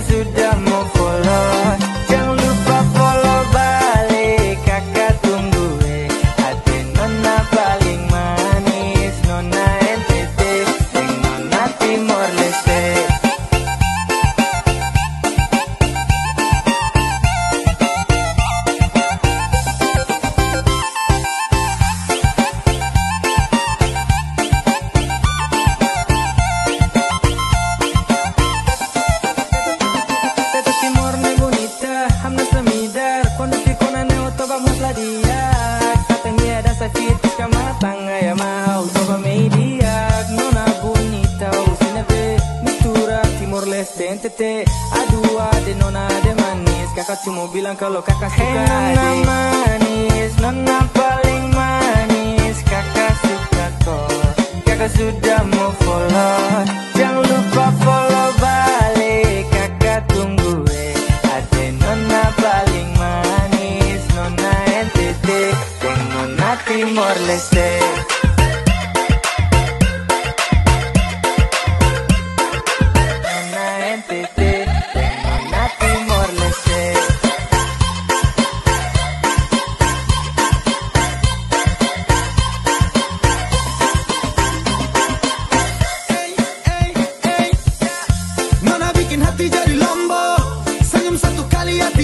kakak sudah mau follow. Jangan lupa follow balik, kakak tunggu hati nona paling manis, nona NTT dan nona Timor Leste. Tete, adua de nona de manis. Kakak cuma bilang kalau kakak suka. Hey nona manis, nona paling manis, kakak suka kok. Kakak sudah mau follow. Jangan lupa follow balik, kakak tunggu ade nona paling manis, nona NTT dan nona Timor Leste. Hati jadi lombok, senyum satu kali hati